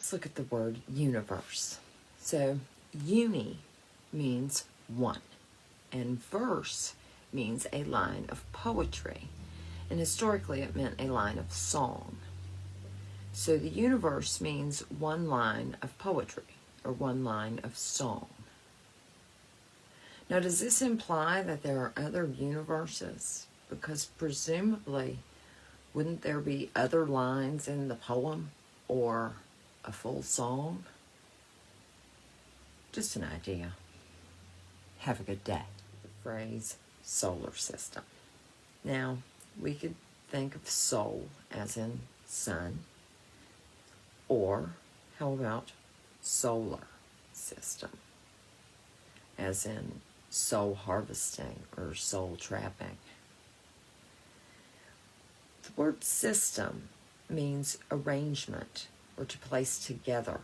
Let's look at the word universe. So uni means one, and verse means a line of poetry. And historically it meant a line of song. So the universe means one line of poetry or one line of song. Now, does this imply that there are other universes? Because presumably, wouldn't there be other lines in the poem or a full song? Just an idea. Have a good day. The phrase solar system. Now, we could think of soul as in sun, or how about solar system as in soul harvesting or soul trapping. The word system means arrangement or to place together,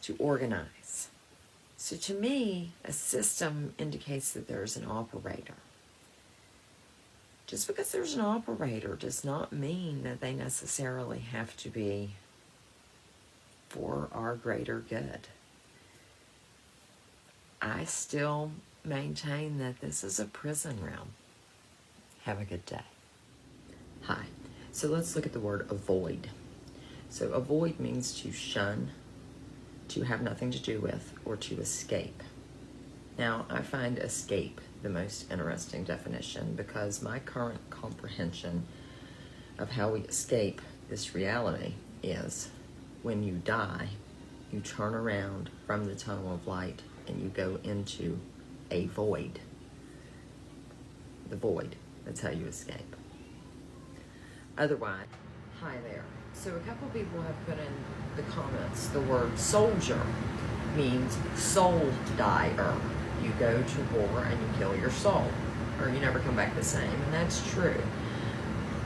to organize. So to me, a system indicates that there's an operator. Just because there's an operator does not mean that they necessarily have to be for our greater good. I still maintain that this is a prison realm. Have a good day. Hi. So let's look at the word avoid. So avoid means to shun, to have nothing to do with, or to escape. Now, I find escape the most interesting definition because my current comprehension of how we escape this reality is when you die, you turn around from the tunnel of light and you go into a void. The void. That's how you escape. Otherwise, hi there. So a couple people have put in the comments the word soldier means soul dyer. You go to war and you kill your soul, or you never come back the same, and that's true.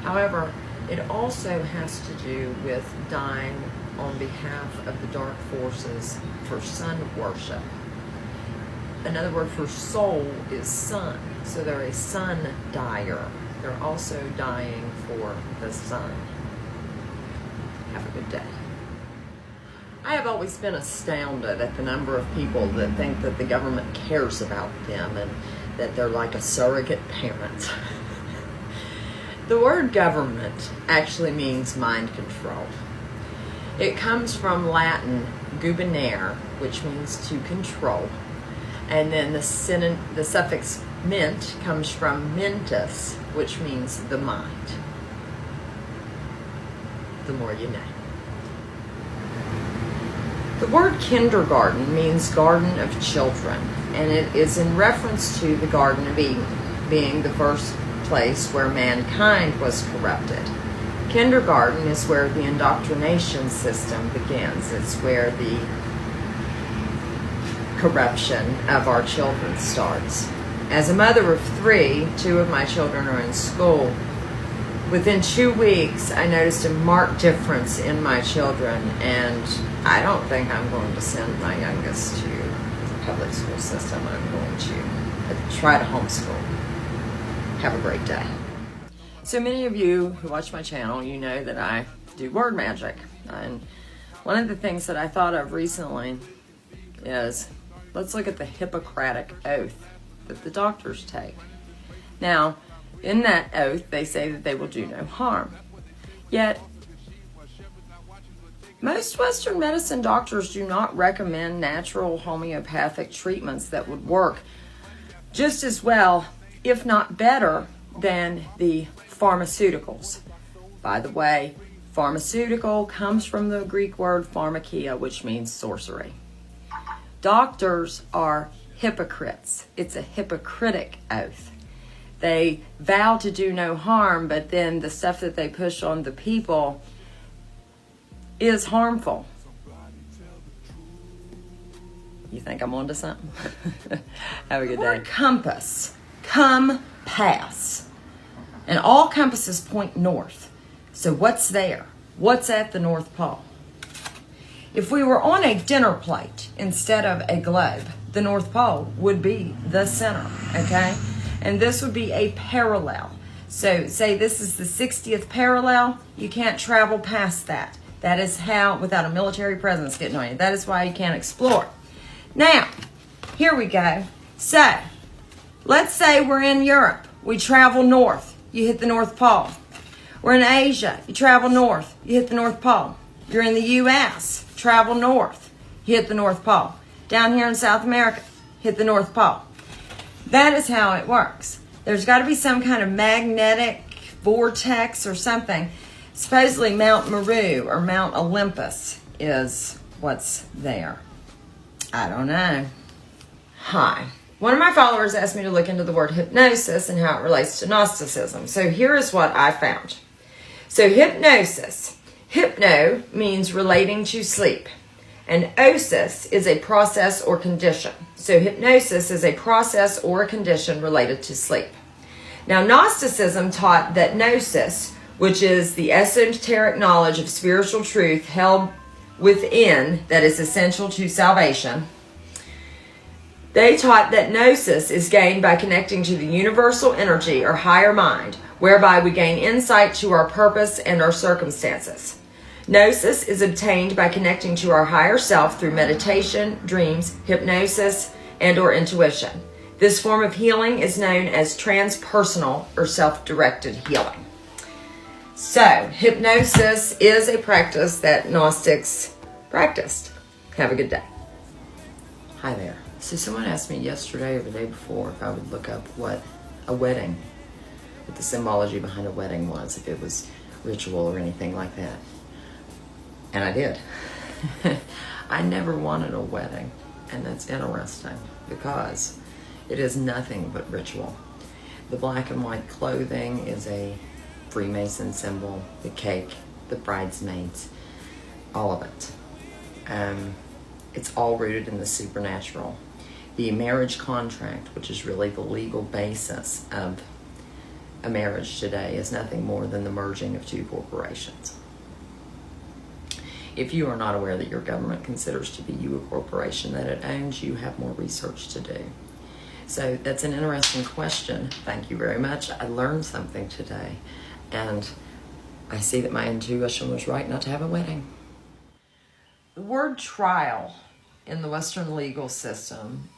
However, it also has to do with dying on behalf of the dark forces for sun worship. Another word for soul is sun, so they're a sun dyer. They're also dying for the sun. Have a good day. I have always been astounded at the number of people that think that the government cares about them and that they're like a surrogate parent. The word government actually means mind control. It comes from Latin gubernare, which means to control. And then the suffix ment comes from mentis, which means the mind. The more you know. The word kindergarten means garden of children, and it is in reference to the Garden of Eden being the first place where mankind was corrupted. Kindergarten is where the indoctrination system begins. It's where the corruption of our children starts. As a mother of 3, 2 of my children are in school. Within 2 weeks, I noticed a marked difference in my children, and I don't think I'm going to send my youngest to the public school system. I'm going to try to homeschool. Have a great day. So many of you who watch my channel, you know that I do word magic. And one of the things that I thought of recently is, let's look at the Hippocratic Oath that the doctors take. Now, in that oath, they say that they will do no harm. Yet, most Western medicine doctors do not recommend natural homeopathic treatments that would work just as well, if not better, than the pharmaceuticals. By the way, pharmaceutical comes from the Greek word pharmakia, which means sorcery. Doctors are hypocrites. It's a Hippocratic oath. They vow to do no harm, but then the stuff that they push on the people is harmful. You think I'm onto something? Have a good day. Compass. Come pass. And all compasses point north. So what's there? What's at the North Pole? If we were on a dinner plate instead of a globe, the North Pole would be the center, okay? And this would be a parallel. So say this is the 60th parallel, you can't travel past that. That is how, without a military presence getting on you, that is why you can't explore. Now, here we go. So, let's say we're in Europe. We travel north. You hit the North Pole. We're in Asia. You travel north. You hit the North Pole. You're in the U.S. Travel north. You hit the North Pole. Down here in South America, hit the North Pole. That is how it works. There's got to be some kind of magnetic vortex or something. Supposedly Mount Meru or Mount Olympus is what's there. I don't know. Hi. One of my followers asked me to look into the word hypnosis and how it relates to Gnosticism. So here is what I found. So hypnosis. Hypno means relating to sleep. And osis is a process or condition. So hypnosis is a process or a condition related to sleep. Now Gnosticism taught that gnosis, which is the esoteric knowledge of spiritual truth held within that is essential to salvation. They taught that gnosis is gained by connecting to the universal energy or higher mind, whereby we gain insight to our purpose and our circumstances. Gnosis is obtained by connecting to our higher self through meditation, dreams, hypnosis, and or intuition. This form of healing is known as transpersonal or self-directed healing. So, hypnosis is a practice that Gnostics practiced. Have a good day. Hi there. So someone asked me yesterday or the day before if I would look up what a wedding, what the symbology behind a wedding was, if it was ritual or anything like that. And I did. I never wanted a wedding. And that's interesting because it is nothing but ritual. The black and white clothing is a Freemason symbol, the cake, the bridesmaids, all of it. It's all rooted in the supernatural. The marriage contract, which is really the legal basis of a marriage today, is nothing more than the merging of two corporations. If you are not aware that your government considers to be you a corporation that it owns, you have more research to do. So that's an interesting question. Thank you very much. I learned something today. And I see that my intuition was right not to have a wedding. The word trial in the Western legal system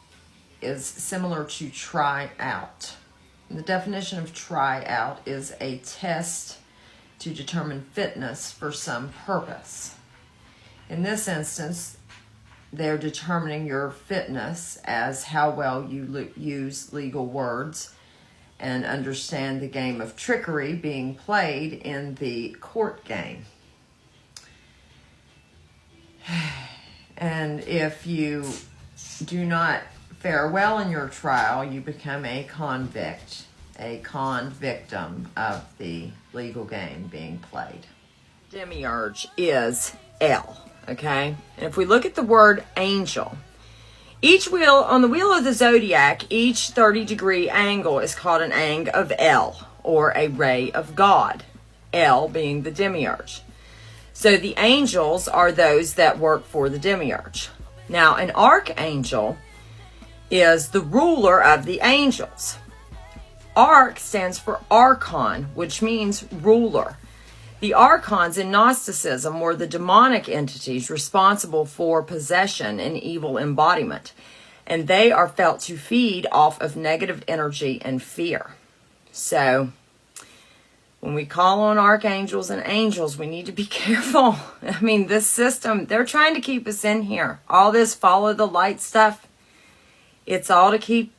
is similar to try out. The definition of try out is a test to determine fitness for some purpose. In this instance, they're determining your fitness as how well you use legal words and understand the game of trickery being played in the court game. And if you do not fare well in your trial, you become a convict, a con-victim of the legal game being played. Demiurge is L. Okay, and if we look at the word angel, on the wheel of the zodiac, each 30-degree angle is called an angle of L, or a ray of God, L being the demiurge. So the angels are those that work for the demiurge. Now, an archangel is the ruler of the angels. Arch stands for archon, which means ruler. The archons in Gnosticism were the demonic entities responsible for possession and evil embodiment, and they are felt to feed off of negative energy and fear. So, when we call on archangels and angels, we need to be careful. I mean, this system, they're trying to keep us in here. All this follow the light stuff, it's all to keep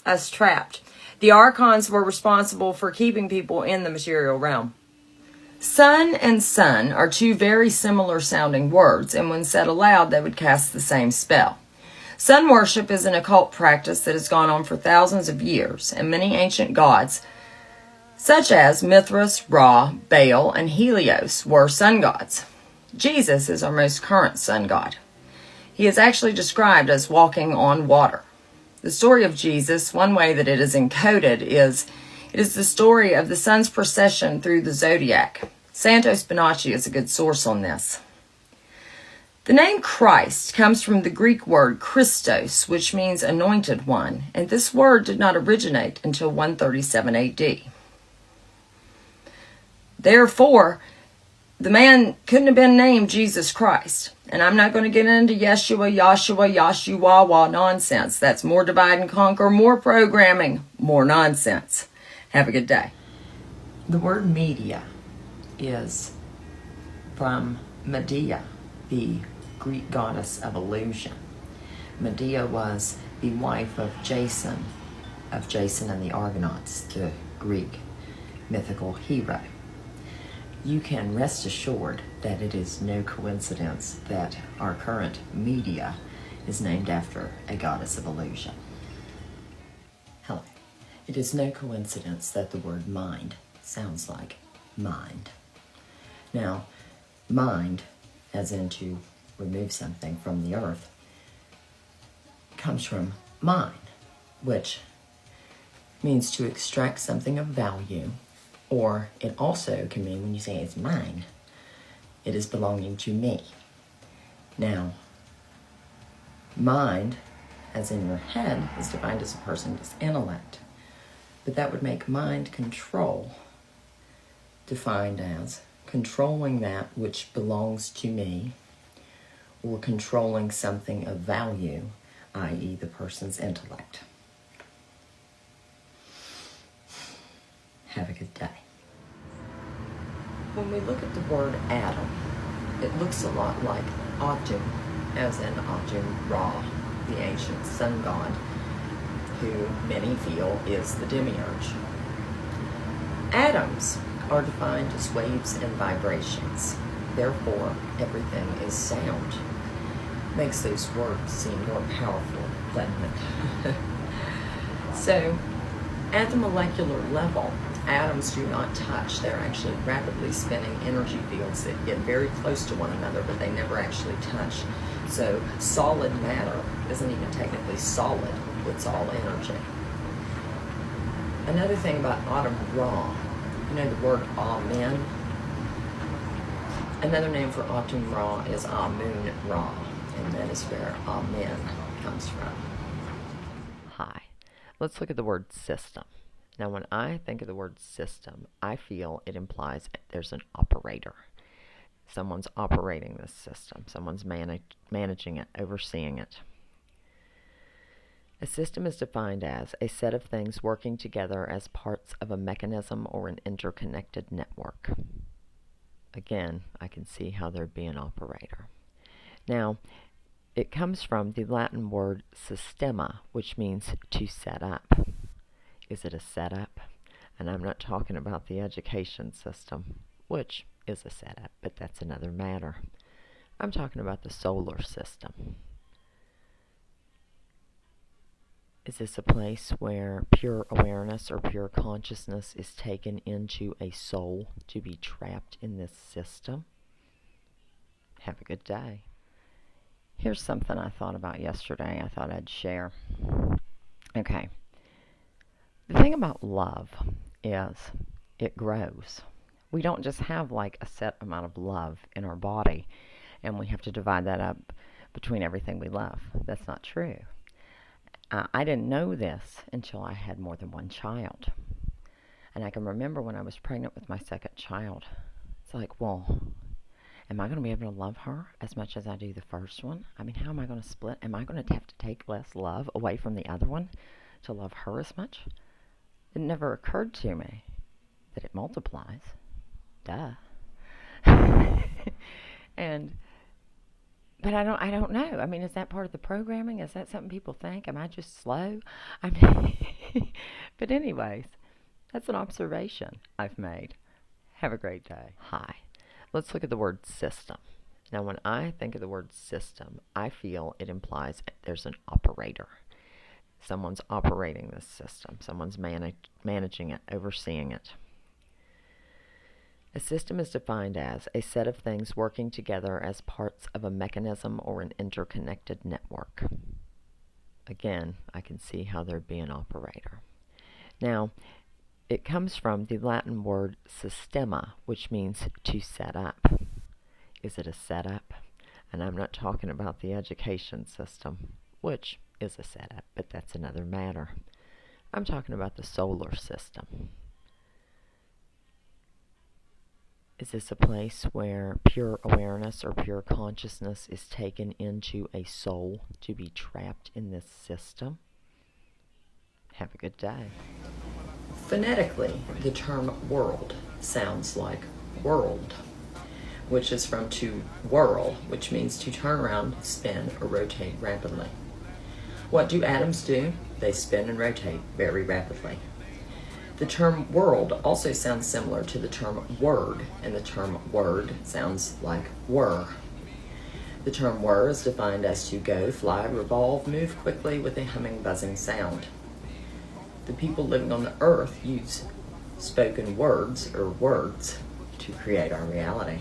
us trapped. The archons were responsible for keeping people in the material realm. Sun and sun are two very similar sounding words, and when said aloud, they would cast the same spell. Sun worship is an occult practice that has gone on for thousands of years, and many ancient gods, such as Mithras, Ra, Baal, and Helios, were sun gods. Jesus is our most current sun god. He is actually described as walking on water. The story of Jesus, one way that it is encoded is, it is the story of the sun's procession through the zodiac. Santos Bonacci is a good source on this. The name Christ comes from the Greek word Christos, which means anointed one, and this word did not originate until 137 AD. Therefore, The man couldn't have been named Jesus Christ. And I'm not going to get into Yeshua, Yahshua, Yashuwawa nonsense. That's more divide and conquer, more programming, more nonsense. Have a good day. The word media is from Medea, the Greek goddess of illusion. Medea was the wife of Jason and the Argonauts, the Greek mythical hero. You can rest assured that it is no coincidence that our current media is named after a goddess of illusion. Hello. It is no coincidence that the word mind sounds like mind. Now, mind, as in to remove something from the earth, comes from mine, which means to extract something of value, or it also can mean when you say it's mine, it is belonging to me. Now, mind, as in your head, is defined as a person's intellect, but that would make mind control defined as controlling that which belongs to me, or controlling something of value, i.e. the person's intellect. Have a good day. When we look at the word Adam, it looks a lot like Atum, as in Atum Ra, the ancient sun god, who many feel is the demiurge. Atoms are defined as waves and vibrations. Therefore, everything is sound. Makes those words seem more powerful, doesn't it? So, at the molecular level, atoms do not touch. They're actually rapidly spinning energy fields that get very close to one another, but they never actually touch. So solid matter isn't even technically solid. It's all energy. Another thing about Atum Ra, you know the word Amen? Another name for Atum Ra is Amun Ra, and that is where Amen comes from. Hi. Let's look at the word system. Now, when I think of the word system, I feel it implies there's an operator. Someone's operating this system. Someone's managing it, overseeing it. A system is defined as a set of things working together as parts of a mechanism or an interconnected network. Again, I can see how there'd be an operator. Now, it comes from the Latin word systema, which means to set up. Is it a setup? And I'm not talking about the education system, which is a setup, but that's another matter. I'm talking about the solar system. Is this a place where pure awareness or pure consciousness is taken into a soul to be trapped in this system? Have a good day. Here's something I thought about yesterday I thought I'd share. Okay. The thing about love is it grows. We don't just have like a set amount of love in our body and we have to divide that up between everything we love. That's not true. I didn't know this until I had more than one child. And I can remember when I was pregnant with my second child. It's like, well, am I going to be able to love her as much as I do the first one? I mean, how am I going to split? Am I going to have to take less love away from the other one to love her as much? It never occurred to me that it multiplies. Duh. But I don't know. I mean, is that part of the programming? Is that something people think? Am I just slow? I mean, but anyways, that's an observation I've made. Have a great day. Hi. Let's look at the word system. Now, when I think of the word system, I feel it implies there's an operator. Someone's operating this system. Someone's managing it, overseeing it. A system is defined as a set of things working together as parts of a mechanism or an interconnected network. Again, I can see how there'd be an operator. Now, it comes from the Latin word systema, which means to set up. Is it a setup? And I'm not talking about the education system, which is a setup, but that's another matter. I'm talking about the solar system. Is this a place where pure awareness or pure consciousness is taken into a soul to be trapped in this system? Have a good day. Phonetically, the term world sounds like world, which is from to whirl, which means to turn around, spin, or rotate rapidly. What do atoms do? They spin and rotate very rapidly. The term world also sounds similar to the term word, and the term word sounds like whir. The term whir is defined as to go, fly, revolve, move quickly with a humming, buzzing sound. The people living on the earth use spoken words or words to create our reality.